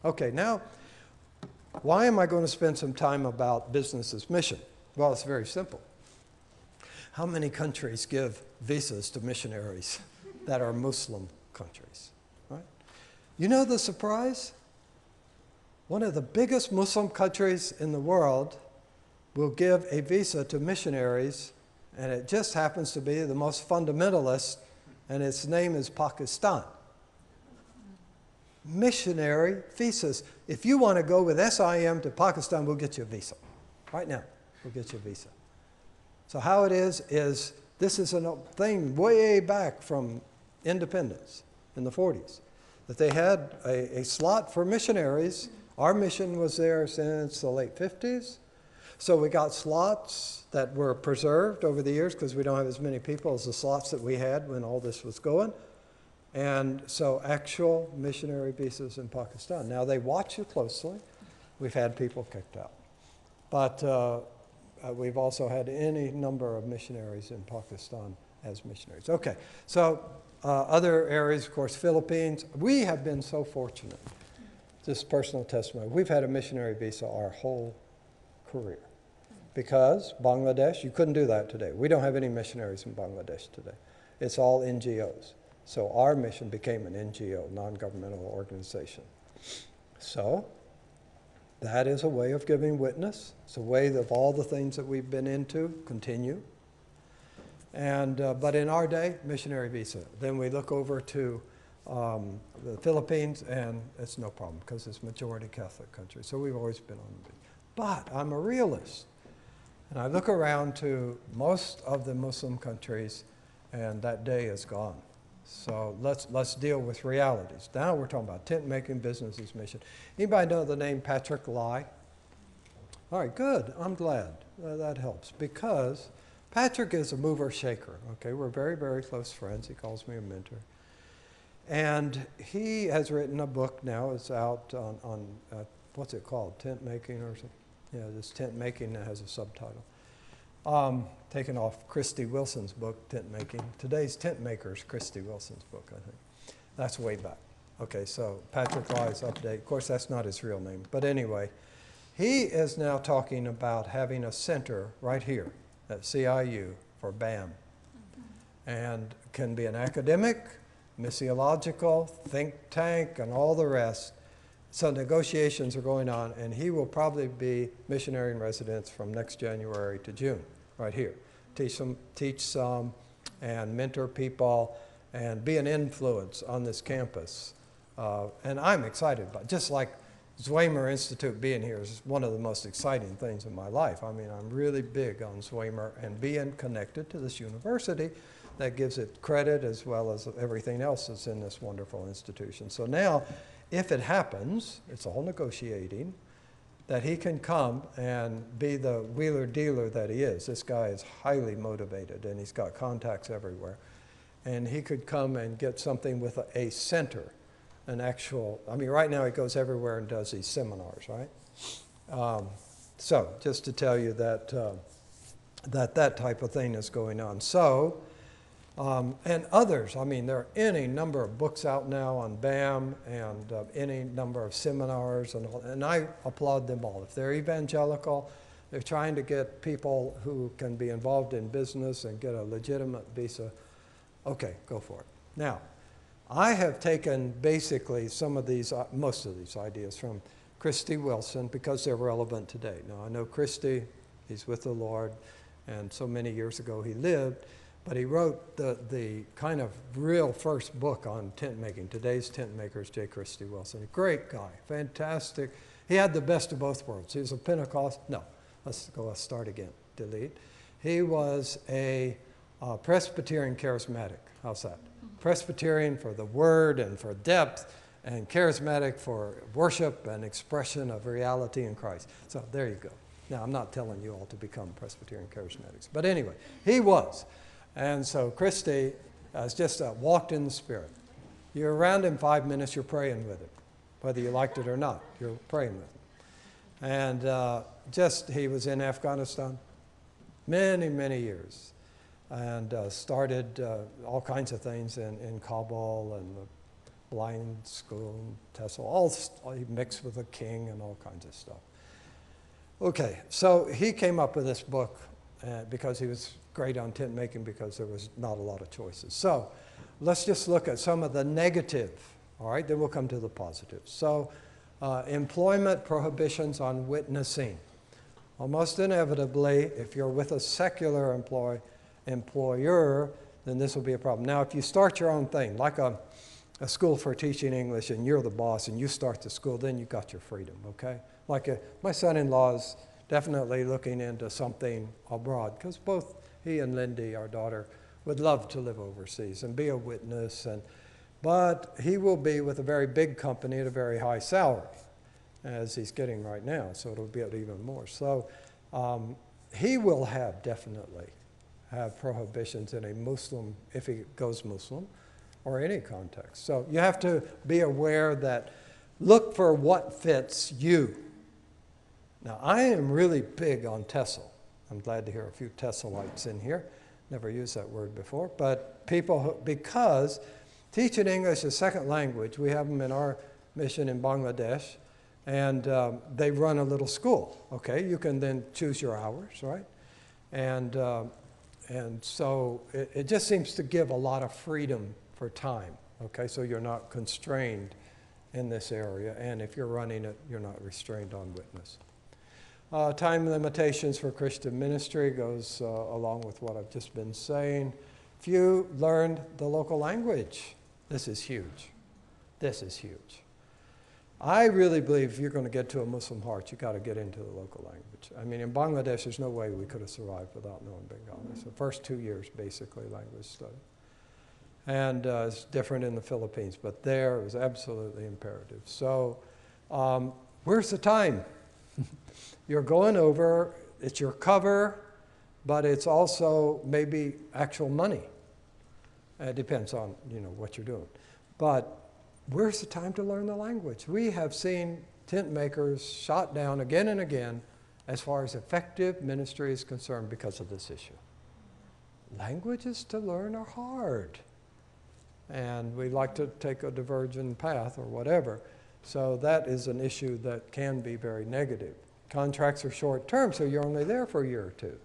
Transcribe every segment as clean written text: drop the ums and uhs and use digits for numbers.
Okay, now, why am I going to spend some time about business as mission? Well, it's very simple. How many countries give visas to missionaries that are Muslim countries? Right? You know the surprise? One of the biggest Muslim countries in the world will give a visa to missionaries, and it just happens to be the most fundamentalist, and its name is Pakistan. Missionary visas. If you want to go with SIM to Pakistan, we'll get you a visa. Right now, we'll get you a visa. So how it is this is a thing way back from independence in the 40s, that they had a slot for missionaries. Our mission was there since the late 50s. So we got slots that were preserved over the years because we don't have as many people as the slots that we had when all this was going. And so actual missionary visas in Pakistan. Now they watch you closely. We've had people kicked out. But we've also had any number of missionaries in Pakistan as missionaries. Okay, so other areas, of course, Philippines. We have been so fortunate. Just personal testimony. We've had a missionary visa our whole career. Because Bangladesh, you couldn't do that today. We don't have any missionaries in Bangladesh today. It's all NGOs. So our mission became an NGO, non-governmental organization. So that is a way of giving witness. It's a way of all the things that we've been into continue. And but in our day, missionary visa. Then we look over to the Philippines, and it's no problem because it's majority Catholic country. So we've always been on the. But I'm a realist, and I look around to most of the Muslim countries, and that day is gone. So let's deal with realities. Now we're talking about tent making, business as mission. Anybody know the name Patrick Lai? All right, good. I'm glad that helps because Patrick is a mover shaker. Okay, we're very, very close friends. He calls me a mentor. And he has written a book now. It's out on what's it called? Tent making or something? Yeah, this tent making that has a subtitle. Taken off Christy Wilson's book, Tent Making. Today's tent maker is Christy Wilson's book, I think. That's way back. Okay, so Patrick Lai's update. Of course, that's not his real name. But anyway, he is now talking about having a center right here at CIU for BAM. And can be an academic, missiological, think tank, and all the rest. So negotiations are going on, and he will probably be missionary in residence from next January to June, right here. Teach some, and mentor people, and be an influence on this campus. And I'm excited about it. Just like Zwemer Institute being here is one of the most exciting things in my life. I mean, I'm really big on Zwemer and being connected to this university that gives it credit as well as everything else that's in this wonderful institution. So now, if it happens, it's all negotiating, that he can come and be the wheeler-dealer that he is. This guy is highly motivated, and he's got contacts everywhere. And he could come and get something with a center, an actual, I mean, right now he goes everywhere and does these seminars, right? So just to tell you that that type of thing is going on. So, and others, I mean, there are any number of books out now on BAM and any number of seminars, and I applaud them all. If they're evangelical, they're trying to get people who can be involved in business and get a legitimate visa, okay, go for it. Now, I have taken basically some of these, most of these ideas from Christy Wilson because they're relevant today. Now, I know Christy, he's with the Lord, and so many years ago he lived, but he wrote the kind of real first book on tent making. Today's tent maker is J. Christy Wilson. A great guy, fantastic. He had the best of both worlds. He was a Pentecost, no, let's start again, delete. He was a Presbyterian charismatic. How's that? Presbyterian for the word and for depth, and charismatic for worship and expression of reality in Christ. So there you go. Now, I'm not telling you all to become Presbyterian charismatics, but anyway, he was. And so Christy has just walked in the Spirit. You're around him 5 minutes, you're praying with him. Whether you liked it or not, you're praying with him. And he was in Afghanistan many, many years. And started all kinds of things in Kabul and blind school, TESOL, all mixed with a king and all kinds of stuff. Okay, so he came up with this book because he was great on tent making because there was not a lot of choices. So let's just look at some of the negative, all right? Then we'll come to the positives. So employment prohibitions on witnessing. Almost inevitably, if you're with a secular employer, then this will be a problem. Now, if you start your own thing, like a school for teaching English, and you're the boss, and you start the school, then you got your freedom, okay? Like my son-in-law is definitely looking into something abroad, because both he and Lindy, our daughter, would love to live overseas and be a witness, but he will be with a very big company at a very high salary, as he's getting right now, so it'll be at even more. So he will definitely have prohibitions in a Muslim, if he goes Muslim, or any context. So you have to be aware that, look for what fits you. Now, I am really big on TESOL. I'm glad to hear a few TESOLites in here. Never used that word before, but because teaching English as second language, we have them in our mission in Bangladesh, and they run a little school, okay? You can then choose your hours, right? And so it just seems to give a lot of freedom for time, okay? So you're not constrained in this area, and if you're running it, you're not restrained on witness. Time limitations for Christian ministry goes along with what I've just been saying. Few learned the local language. This is huge. This is huge. I really believe if you're going to get to a Muslim heart, you've got to get into the local language. I mean, in Bangladesh, there's no way we could have survived without knowing Bengali. So the first 2 years, basically, language study. And it's different in the Philippines, but there it was absolutely imperative. So where's the time? You're going over, it's your cover, but it's also maybe actual money. It depends on, what you're doing. But where's the time to learn the language? We have seen tent makers shot down again and again as far as effective ministry is concerned because of this issue. Languages to learn are hard. And we like to take a divergent path or whatever. So that is an issue that can be very negative. Contracts are short term, so you're only there for a year or two.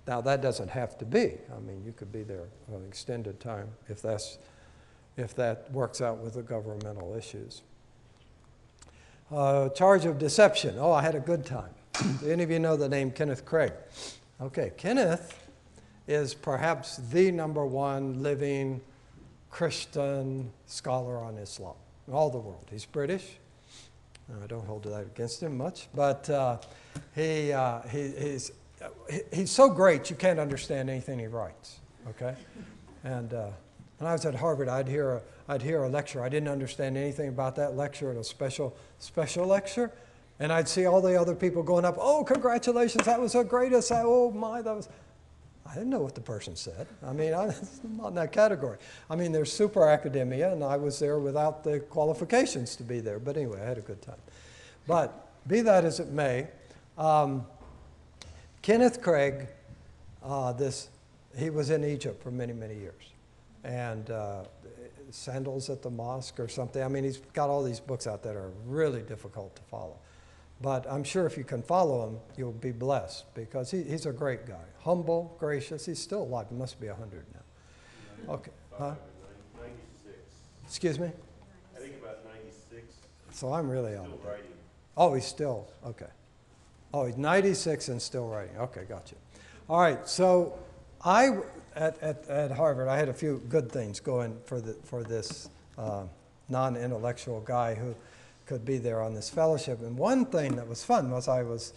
Now that doesn't have to be. I mean, you could be there an extended time if that works out with the governmental issues. Charge of deception. Oh, I had a good time. Do any of you know the name Kenneth Craig? Okay, Kenneth is perhaps the #1 living Christian scholar on Islam in all the world. He's British. I don't hold that against him much, but he's so great you can't understand anything he writes. Okay, and when I was at Harvard, I'd hear a lecture. I didn't understand anything about that lecture at a special lecture, and I'd see all the other people going up. Oh, congratulations! That was the greatest! Oh my, that was. I didn't know what the person said. I mean, I'm not in that category. I mean, there's super academia, and I was there without the qualifications to be there. But anyway, I had a good time. But be that as it may, Kenneth Craig, he was in Egypt for many, many years. And Sandals at the Mosque or something. I mean, he's got all these books out that are really difficult to follow. But I'm sure if you can follow him, you'll be blessed because he's a great guy. Humble, gracious. He's still alive. He must be 100 now. Okay. Huh? 96. Excuse me? I think about 96. So I'm really on. Still writing. Oh, he's still, okay. Oh, he's 96 and still writing. Okay, gotcha. All right, so at Harvard, I had a few good things going for this non-intellectual guy who could be there on this fellowship. And one thing that was fun was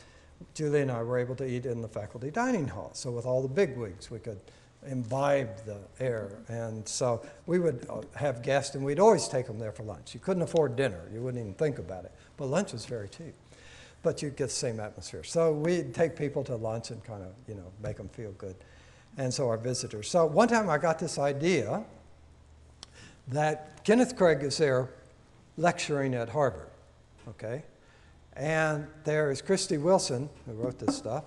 Julie and I were able to eat in the faculty dining hall. So with all the bigwigs, we could imbibe the air. And so we would have guests, and we'd always take them there for lunch. You couldn't afford dinner. You wouldn't even think about it. But lunch was very cheap. But you'd get the same atmosphere. So we'd take people to lunch and kind of, make them feel good. And so our visitors. So one time I got this idea that Kenneth Craig is there lecturing at Harvard, okay? And there is Christy Wilson, who wrote this stuff.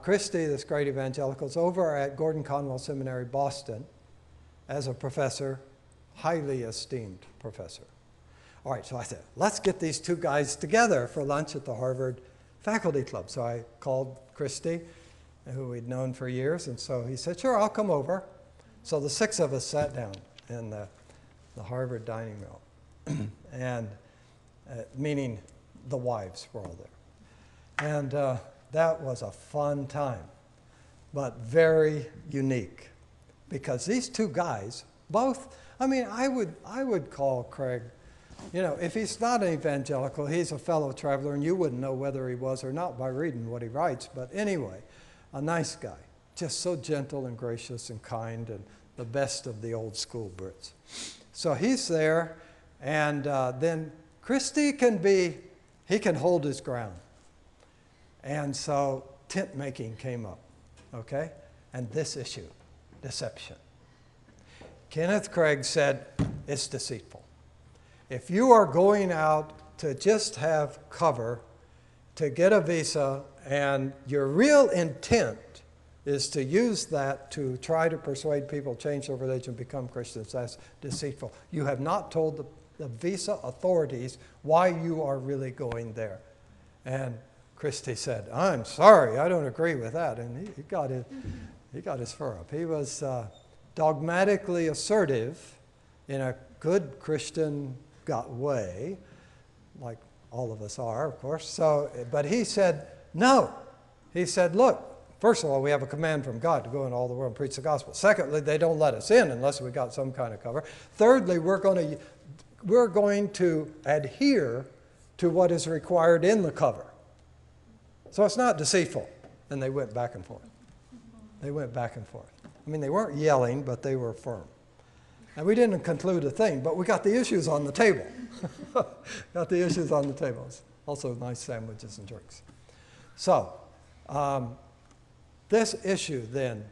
Christy, this great evangelical, is over at Gordon Conwell Seminary, Boston, as a professor highly esteemed professor. All right, so I said, let's get these two guys together for lunch at the Harvard Faculty Club. So I called Christy, who we'd known for years, and so he said, sure, I'll come over. So the six of us sat down in the Harvard dining room, and meaning the wives were all there. And that was a fun time, but very unique, because these two guys, both, I mean, I would call Craig, you know, if he's not an evangelical, he's a fellow traveler, and you wouldn't know whether he was or not by reading what he writes. But anyway, a nice guy, just so gentle and gracious and kind, and the best of the old school Brits. So he's there, and then Christy he can hold his ground. And so tent making came up, okay? And this issue, deception. Kenneth Craig said, it's deceitful. If you are going out to just have cover, to get a visa, and your real intent is to use that to try to persuade people, change their religion, become Christians, that's deceitful. You have not told the visa authorities why you are really going there. And Christy said, I'm sorry, I don't agree with that. And he got his fur up. He was dogmatically assertive in a good Christian way, like all of us are, of course. So, but he said, no. He said, look, first of all, we have a command from God to go into all the world and preach the gospel. Secondly, they don't let us in unless we got some kind of cover. Thirdly, we're going to adhere to what is required in the cover. So it's not deceitful. And they went back and forth. They went back and forth. I mean, they weren't yelling, but they were firm. And we didn't conclude a thing, but we got the issues on the table. Got the issues on the tables. Also nice sandwiches and drinks. So this issue then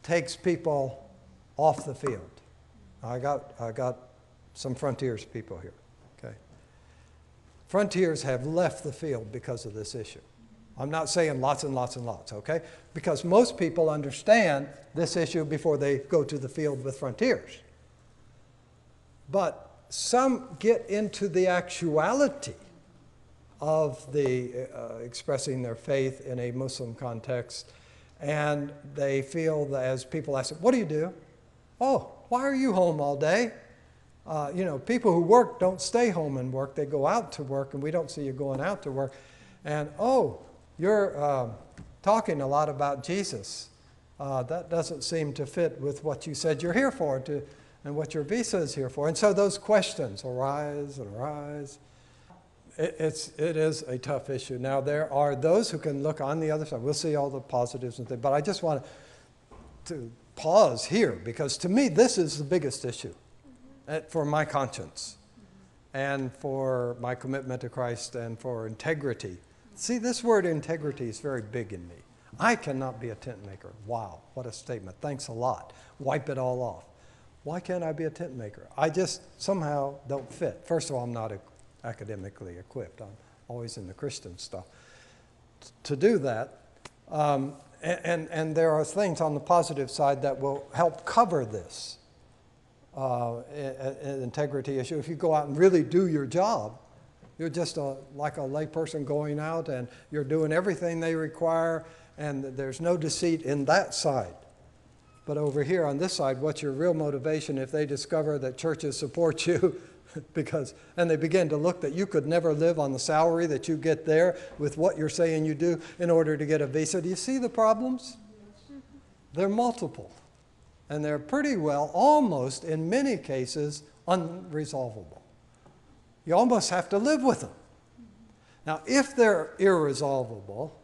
takes people off the field. I got some Frontiers people here. Okay. Frontiers have left the field because of this issue. I'm not saying lots and lots and lots, okay? Because most people understand this issue before they go to the field with Frontiers. But some get into the actuality of the expressing their faith in a Muslim context, and they feel that as people ask, what do you do? Oh, why are you home all day? You know, people who work don't stay home and work. They go out to work, and we don't see you going out to work. And, oh, you're talking a lot about Jesus. That doesn't seem to fit with what you said you're here for and what your visa is here for. And so those questions arise and arise. It is a tough issue. Now, there are those who can look on the other side. We'll see all the positives and things, but I just want to pause here, because to me, this is the biggest issue for my conscience and for my commitment to Christ and for integrity. See, this word integrity is very big in me. I cannot be a tent maker. Wow, what a statement. Thanks a lot. Wipe it all off. Why can't I be a tent maker? I just somehow don't fit. First of all, I'm not academically equipped. I'm always in the Christian stuff. To do that, and there are things on the positive side that will help cover this integrity issue. If you go out and really do your job, you're just like a layperson going out, and you're doing everything they require, and there's no deceit in that side. But over here on this side, what's your real motivation if they discover that churches support you and they begin to look that you could never live on the salary that you get there with what you're saying you do in order to get a visa? Do you see the problems? They're multiple. And they're pretty well, almost in many cases, unresolvable. You almost have to live with them. Now, if they're irresolvable,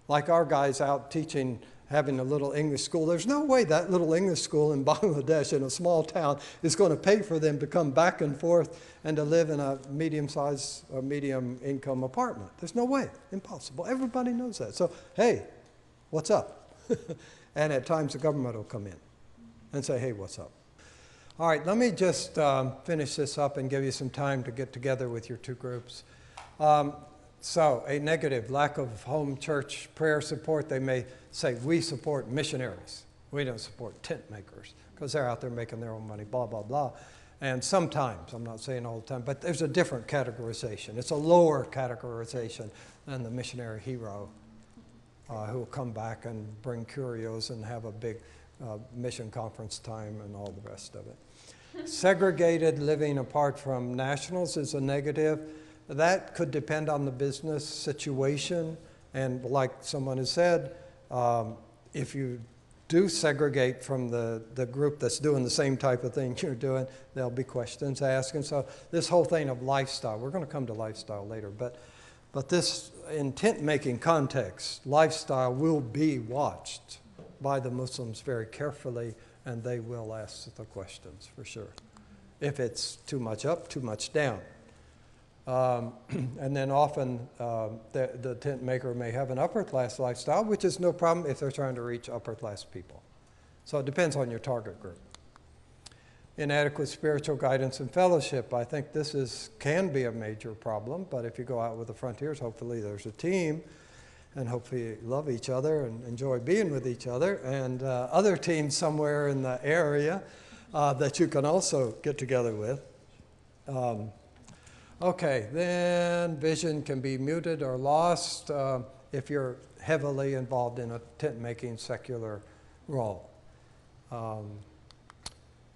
like our guys out teaching, having a little English school, there's no way that little English school in Bangladesh in a small town is going to pay for them to come back and forth and to live in a medium-sized or medium-income apartment. There's no way. Impossible. Everybody knows that. So, hey, what's up? And at times the government will come in and say, hey, what's up? All right, let me just finish this up and give you some time to get together with your two groups. So, a negative, lack of home church prayer support. They may say, we support missionaries. We don't support tent makers because they're out there making their own money, blah, blah, blah. And sometimes, I'm not saying all the time, but there's a different categorization. It's a lower categorization than the missionary hero who will come back and bring curios and have a big mission conference time and all the rest of it. Segregated living apart from nationals is a negative. That could depend on the business situation. And like someone has said, if you do segregate from the group that's doing the same type of thing you're doing, there'll be questions asked. And so this whole thing of lifestyle, we're going to come to lifestyle later, but this, in tent-making context, lifestyle will be watched by the Muslims very carefully, and they will ask the questions for sure. If it's too much up, too much down. And then often the tent maker may have an upper class lifestyle, which is no problem if they're trying to reach upper class people. So it depends on your target group. Inadequate spiritual guidance and fellowship. I think this can be a major problem, but if you go out with the Frontiers, hopefully there's a team, and hopefully you love each other and enjoy being with each other, and other teams somewhere in the area that you can also get together with. Okay, then vision can be muted or lost if you're heavily involved in a tent-making secular role.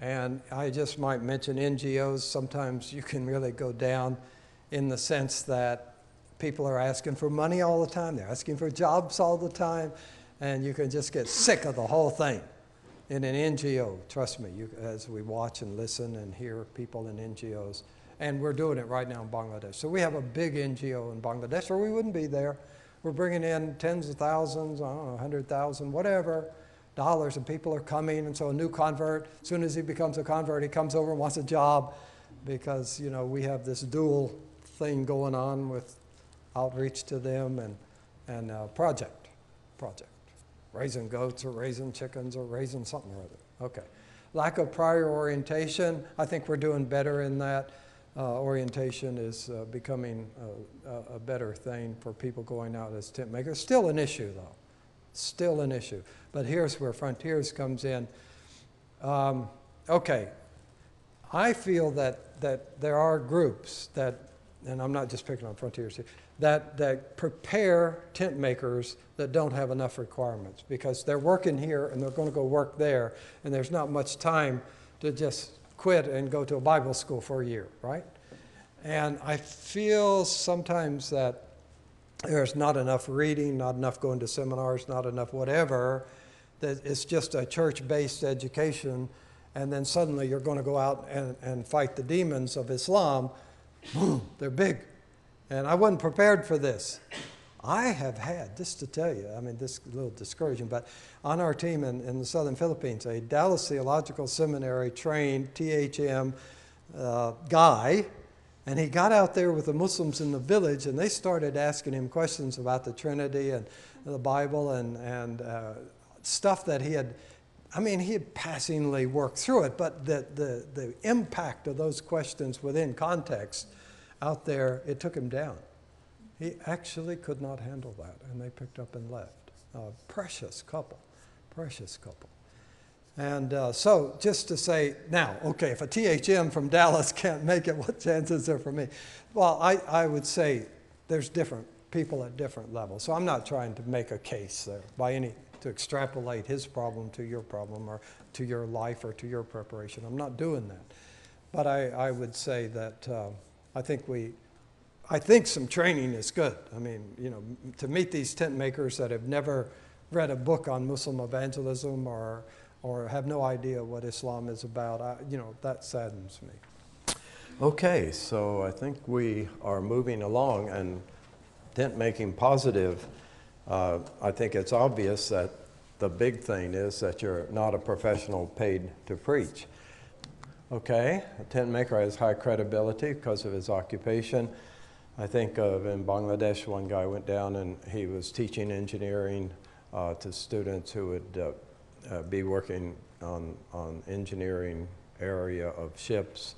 And I just might mention NGOs. Sometimes you can really go down in the sense that people are asking for money all the time. They're asking for jobs all the time. And you can just get sick of the whole thing in an NGO. Trust me, as we watch and listen and hear people in NGOs. And we're doing it right now in Bangladesh. So we have a big NGO in Bangladesh, or we wouldn't be there. We're bringing in tens of thousands, I don't know, 100,000, whatever, dollars, and people are coming. And so a new convert, as soon as he becomes a convert, he comes over and wants a job because, you know, we have this dual thing going on with outreach to them and project. Raising goats or raising chickens or raising something or other. Okay. Lack of prior orientation. I think we're doing better in that. Orientation is becoming a better thing for people going out as tent makers. Still an issue, though. Still an issue. But here's where Frontiers comes in. Okay. I feel that there are groups that, and I'm not just picking on Frontiers here, that prepare tent makers that don't have enough requirements because they're working here and they're going to go work there, and there's not much time to just quit and go to a Bible school for a year, right? And I feel sometimes that there's not enough reading, not enough going to seminars, not enough whatever, that it's just a church-based education, and then suddenly you're going to go out and fight the demons of Islam. Boom, they're big. And I wasn't prepared for this. I have had, just to tell you, I mean, this is a little discouraging, but on our team in the southern Philippines, a Dallas Theological Seminary trained THM guy, and he got out there with the Muslims in the village, and they started asking him questions about the Trinity and the Bible and stuff that he had passingly worked through it, but the impact of those questions within context out there, it took him down. He actually could not handle that, and they picked up and left. Precious couple. And so just to say, now, okay, if a THM from Dallas can't make it, what chances are for me? Well, I would say there's different people at different levels. So I'm not trying to make a case there to extrapolate his problem to your problem or to your life or to your preparation. I'm not doing that. But I would say that I think some training is good. I mean, you know, to meet these tent makers that have never read a book on Muslim evangelism or have no idea what Islam is about, that saddens me. Okay, so I think we are moving along, and tent making positive. I think it's obvious that the big thing is that you're not a professional paid to preach. Okay, a tent maker has high credibility because of his occupation. I think of in Bangladesh, one guy went down and he was teaching engineering to students who would be working on engineering area of ships.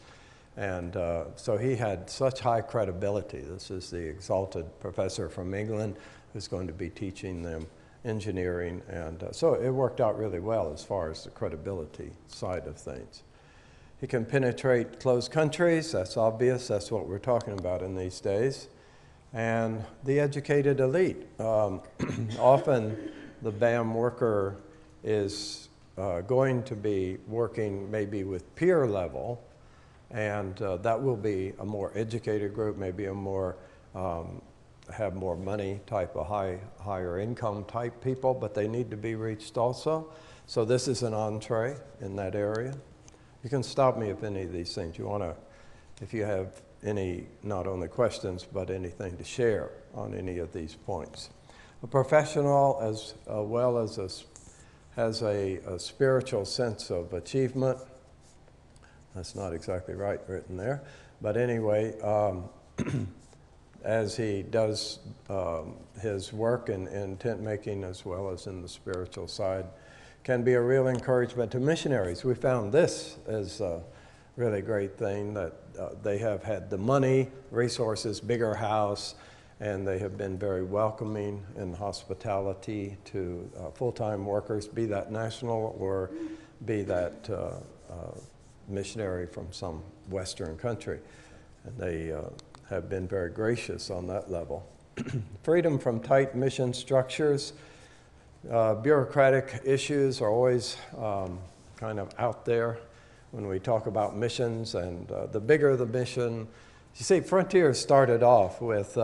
And so he had such high credibility. This is the exalted professor from England who's going to be teaching them engineering. And so it worked out really well as far as the credibility side of things. He can penetrate closed countries. That's obvious. That's what we're talking about in these days. And the educated elite. Often the BAM worker is going to be working maybe with peer level, and that will be a more educated group, maybe a more have more money type of higher income type people, but they need to be reached also. So this is an entree in that area. You can stop me if any of these things you want to, if you have any, not only questions, but anything to share on any of these points. A professional as well as has a spiritual sense of achievement. That's not exactly right written there. But anyway, as he does his work in tent making as well as in the spiritual side, can be a real encouragement to missionaries. We found this as a really great thing, that they have had the money, resources, bigger house, and they have been very welcoming in hospitality to full-time workers, be that national or be that missionary from some Western country. And they have been very gracious on that level. Freedom from tight mission structures. Bureaucratic issues are always kind of out there when we talk about missions, and the bigger the mission. You see, Frontiers started off with,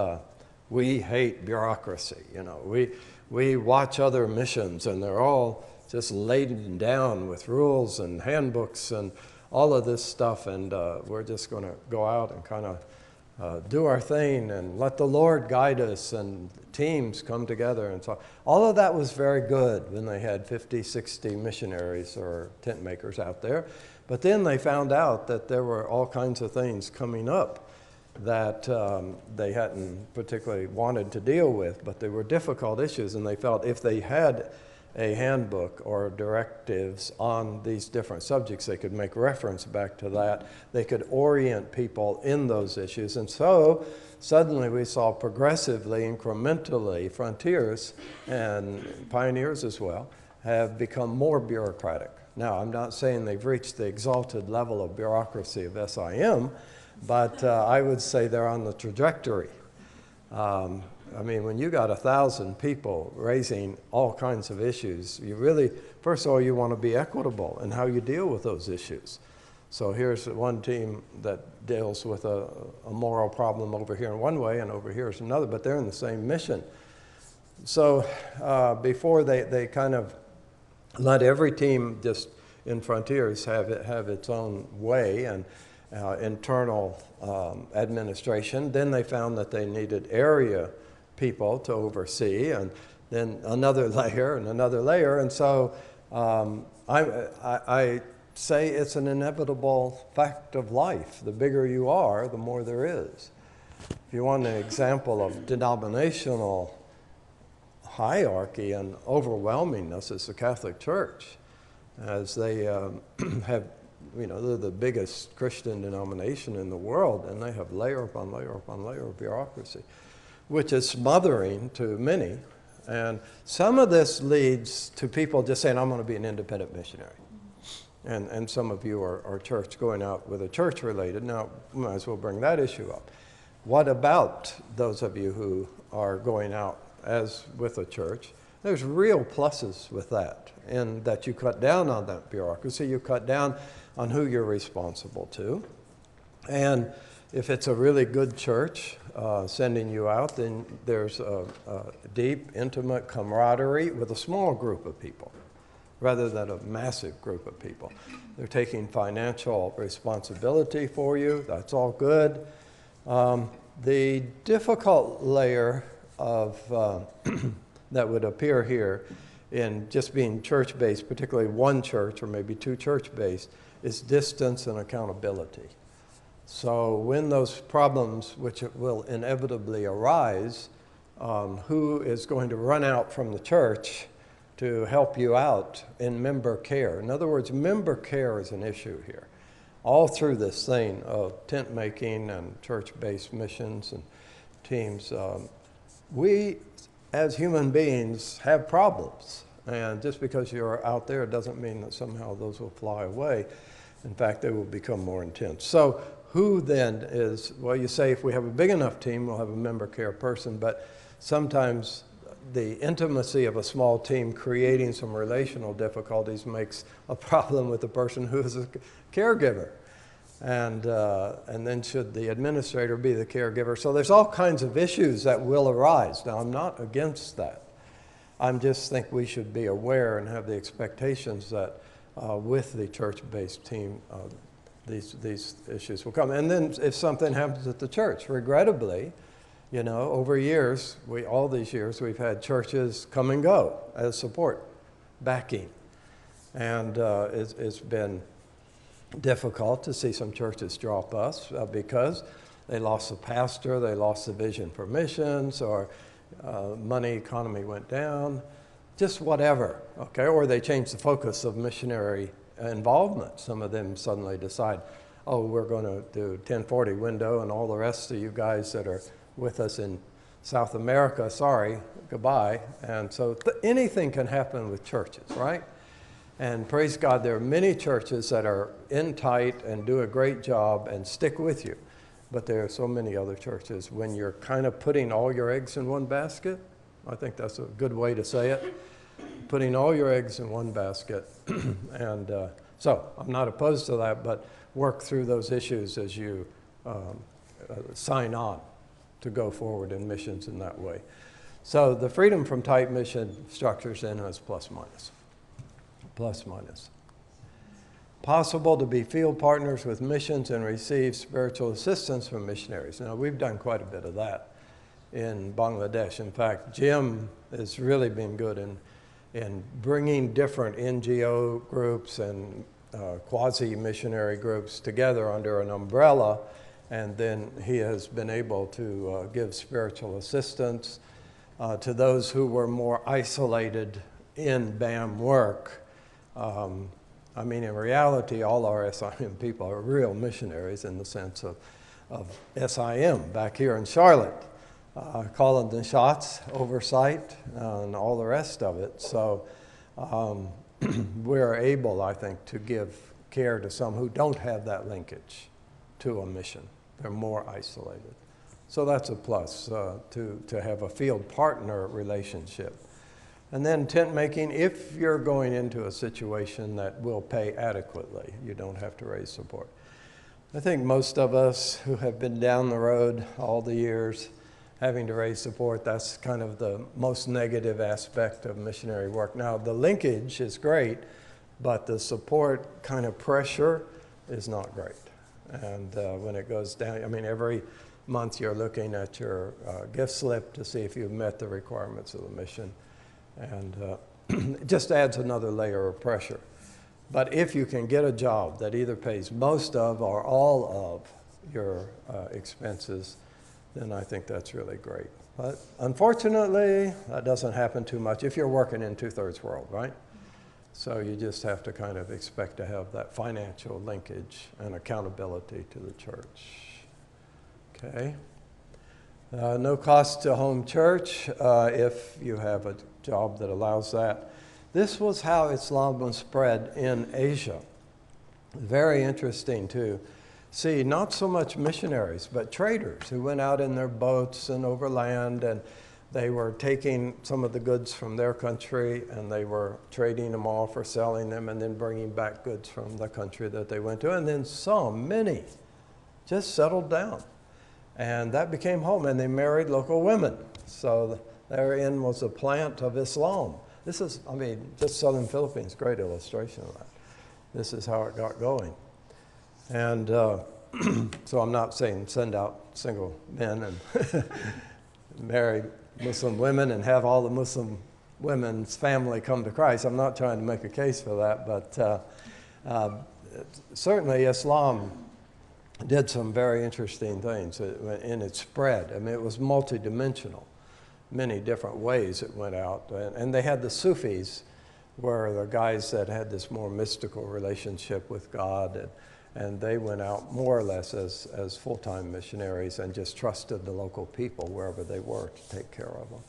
we hate bureaucracy. You know, we watch other missions, and they're all just laden down with rules and handbooks and all of this stuff, and we're just going to go out and kind of do our thing and let the Lord guide us, and teams come together. And so all of that was very good when they had 50, 60 missionaries or tent makers out there. But then they found out that there were all kinds of things coming up that they hadn't particularly wanted to deal with, but they were difficult issues, and they felt if they had a handbook or directives on these different subjects, they could make reference back to that. They could orient people in those issues. And so suddenly we saw progressively, incrementally, Frontiers and Pioneers as well have become more bureaucratic. Now, I'm not saying they've reached the exalted level of bureaucracy of SIM, but I would say they're on the trajectory. I mean, when you got 1,000 people raising all kinds of issues, you really, first of all, you want to be equitable in how you deal with those issues. So here's one team that deals with a moral problem over here in one way, and over here is another, but they're in the same mission. So before they kind of let every team just in Frontiers have its own way and internal administration, then they found that they needed area people to oversee, and then another layer and another layer. And so I say it's an inevitable fact of life. The bigger you are, the more there is. If you want an example of denominational hierarchy and overwhelmingness, it's the Catholic Church, as they have, you know, they're the biggest Christian denomination in the world, and they have layer upon layer upon layer of bureaucracy, which is smothering to many. And some of this leads to people just saying, I'm going to be an independent missionary. And some of you are church going out with a church related. Now, we might as well bring that issue up. What about those of you who are going out as with a church? There's real pluses with that, in that you cut down on that bureaucracy, you cut down on who you're responsible to. And if it's a really good church sending you out, then there's a deep, intimate camaraderie with a small group of people rather than a massive group of people. They're taking financial responsibility for you. That's all good. The difficult layer of that would appear here in just being church-based, particularly one church or maybe two church-based, is distance and accountability. So when those problems, which will inevitably arise, who is going to run out from the church to help you out in member care? In other words, member care is an issue here. All through this thing of tent making and church-based missions and teams, we as human beings have problems. And just because you're out there doesn't mean that somehow those will fly away. In fact, they will become more intense. So who then is, well, you say if we have a big enough team, we'll have a member care person, but sometimes the intimacy of a small team creating some relational difficulties makes a problem with the person who is a caregiver. And then should the administrator be the caregiver? So there's all kinds of issues that will arise. Now, I'm not against that. I just think we should be aware and have the expectations that with the church-based team, these issues will come. And then if something happens at the church, regrettably, you know, over years, all these years, we've had churches come and go as support, backing. And it's been difficult to see some churches drop us because they lost the pastor, they lost the vision for missions, or money economy went down, just whatever, okay? Or they changed the focus of missionary involvement. Some of them suddenly decide, oh, we're going to do 1040 window, and all the rest of you guys that are with us in South America, sorry, goodbye. And so anything can happen with churches, right? And praise God, there are many churches that are in tight and do a great job and stick with you. But there are so many other churches, when you're kind of putting all your eggs in one basket, I think that's a good way to say it, putting all your eggs in one basket. And so I'm not opposed to that, but work through those issues as you sign on to go forward in missions in that way. So the freedom from tight mission structures then is plus minus. Plus minus. Possible to be field partners with missions and receive spiritual assistance from missionaries. Now, we've done quite a bit of that in Bangladesh. In fact, Jim has really been good in bringing different NGO groups and quasi-missionary groups together under an umbrella, and then he has been able to give spiritual assistance to those who were more isolated in BAM work. I mean, in reality, all our SIM people are real missionaries in the sense of SIM back here in Charlotte, calling the shots, oversight, and all the rest of it. So we're able, I think, to give care to some who don't have that linkage to a mission. They're more isolated. So that's a plus to have a field partner relationship. And then tent making, if you're going into a situation that will pay adequately, you don't have to raise support. I think most of us who have been down the road all the years having to raise support, that's kind of the most negative aspect of missionary work. Now, the linkage is great, but the support kind of pressure is not great. And when it goes down, I mean, every month you're looking at your gift slip to see if you've met the requirements of the mission. And it just adds another layer of pressure. But if you can get a job that either pays most of or all of your expenses, then I think that's really great. But unfortunately, that doesn't happen too much if you're working in two-thirds world, right? So you just have to kind of expect to have that financial linkage and accountability to the church. Okay. No cost to home church if you have a job that allows that. This was how Islam was spread in Asia. Very interesting to see not so much missionaries, but traders who went out in their boats and overland, and they were taking some of the goods from their country and they were trading them off or selling them and then bringing back goods from the country that they went to. And then many just settled down. And that became home, and they married local women. So therein was a plant of Islam. This is, I mean, just Southern Philippines, great illustration of that. This is how it got going. And so I'm not saying send out single men and marry Muslim women and have all the Muslim women's family come to Christ. I'm not trying to make a case for that, but certainly Islam did some very interesting things in its spread. I mean, it was multidimensional, many different ways it went out. And they had the Sufis, were the guys that had this more mystical relationship with God, and they went out more or less as full-time missionaries and just trusted the local people wherever they were to take care of them.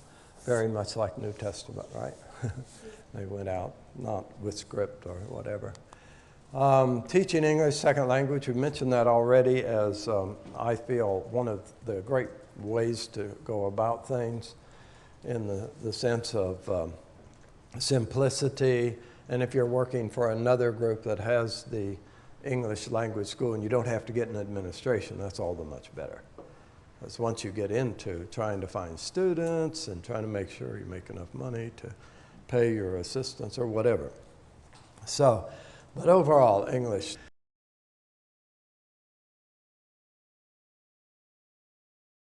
Very much like New Testament, right? They went out, not with script or whatever. Teaching English second language, we mentioned that already as I feel one of the great ways to go about things in the sense of simplicity. And if you're working for another group that has the English language school and you don't have to get in administration, that's all the much better. Because once you get into trying to find students and trying to make sure you make enough money to pay your assistants or whatever. So, but overall, English